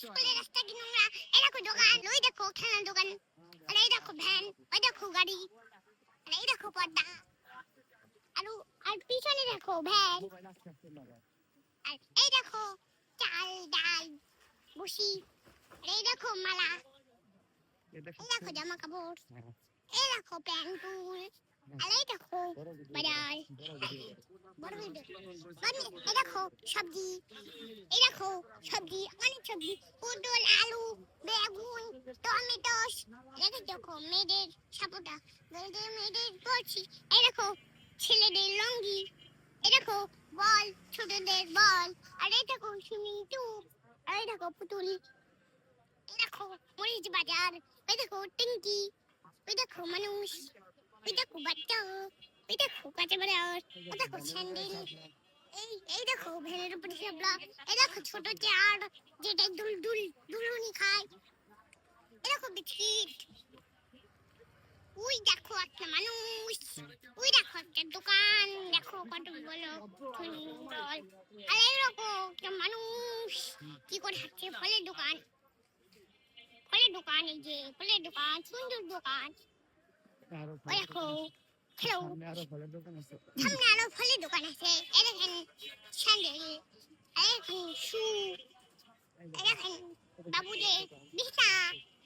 স্কুলের রাস্তা কি নোংরা। এই দেখো দোকান, ওই দেখো খেলনার দোকান, আর এই দেখো ভ্যান, ওই দেখো গাড়ি, আর এই দেখো পর্দা, আর পিছনে দেখো ভ্যান, আর এই দেখো চাল ডাল বসি, আর এই দেখো মালা, এই দেখো জামা কাপড়, এই দেখো প্যান্টুল, আর এই দেখো বাজার, এই দেখো সবজি, এই দেখো সবজি, অনেক সবজি, পটল আলু বেগুন টমেটো, এই দেখো মেয়েদের সাপোটা, মেয়েদের পড়ছি, এই দেখো ছেলেদের লঙ্গি, এই দেখো বল ছোটদের বল, আর এই দেখো সুইমিং টুব, আর এই দেখো পুতুল, এই দেখো মরিচ বাজার, এই দেখো টিঙ্কি, ওই দেখো মানুষ, ওই দেখো বাচ্চা, ওই দেখো কাঁচা বাজার, ওই দেখো স্যান্ডেল, এই দেখো ভ্যানের উপরে শাবলা, এই দেখো ছোট চেয়ার যেটা দুলুনি খায়, এই দেখো বিস্কিট, ওই দেখো একটা মানুষ, ওই দেখো একটা দোকান, দেখো কত বড় সুন্দর, আর এই দেখো একটা মানুষ কি করে হাঁটছে, ফলের দোকান, এই যে ফলের দোকান, সুন্দর দোকান, ওই দেখো হ্যালো সামনে আরো ফলের দোকান আছে, এই দেখেন স্যান্ডেল, এই দেখেন শু, এই দেখেন বাবুদের বিছনা,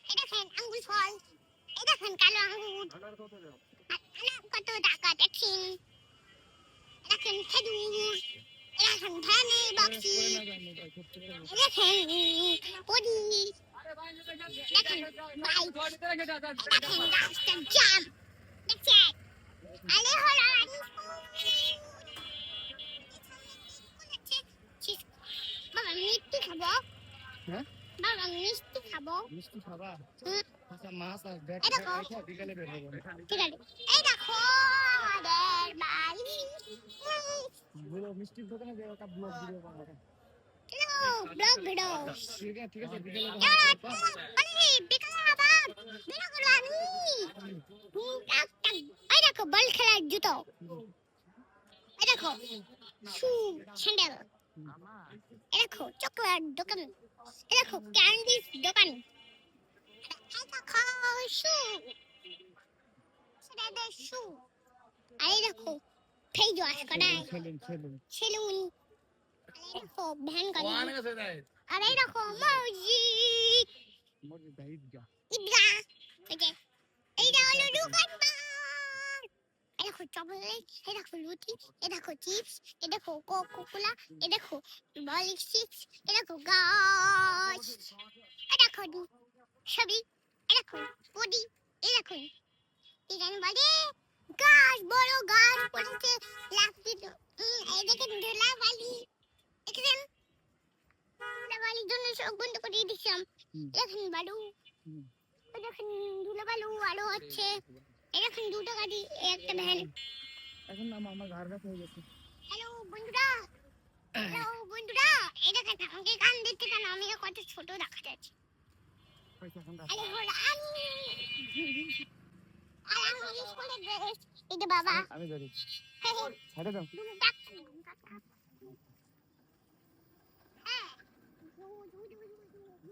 এই দেখেন আঙ্গুর ফল, এই দেখেন কালো আঙ্গুর, কত টাকা দেখেন, এই দেখেন খেজুর, এই দেখেন ধানের বাক্সি, এই দেখেন পরি, দেখেন বাইক, দেখেন রাস্তার জ্যাম, দেখছেন আরে হলো বাবা মিষ্টি খাবো, হ্যাঁ বাবা মিষ্টি খাবো, মিষ্টি খাবা? আচ্ছা মাছ আর বিকালে বের হবো। ঠিক আছে, এই দেখো আমাদের বাড়ি, বলো মিষ্টির দোকানে যে একটা ব্লগ ভিডিও বানাবো। ব্লগ ভিডিও ঠিক আছে বিকালে বিকালে আবার ভিডিও করবো আমি, এই দেখো বল খেলার জুতো, এই দেখো শু স্যান্ডেল, এই দেখো চকলেট দোকান, এই দেখো ক্যান্ডির দোকান, এই দেখো শু ছেলেদের শু, আর এই দেখো ফেজ ওয়াশ করায় সেলুন, আর এই দেখো ভ্যান গাড়ি, আর এই দেখো মসজিদ ঈদগাহ, এইটা হলো দোকানদার, এই দেখো চকলেট, এই দেখো লুচি, এই দেখো চিপস, এই দেখো কোকা-কোলা, এই দেখো বলিক চিপস, এই দেখো গাছ, এই দেখো সবই, এই দেখো বডি, এই দেখো এখানে বলে গাছ, বড় গাছ পড়েছে লাগছে, এই দেখেন ধুলাবালি, দেখেন ধুলাবালির জন্য সব বন্ধ করে দিচ্ছিলাম, দেখেন বালু, দেখেন ধুলাবালু আলো হচ্ছে, এই দেখেন দুটো গাড়ি, একটা ভ্যান, এখন নাম আমার ঘর কাছে হয়ে গেছে। হ্যালো বন্ধুরা, এই দেখেন আমাকে গান দিতে কেন, আমি কত ছোট দেখা যাচ্ছে, আরে হলো আমি স্কুলে ড্রেস, এই যে বাবা আমি ধরি হ্যাঁ ছেড়ে দাও।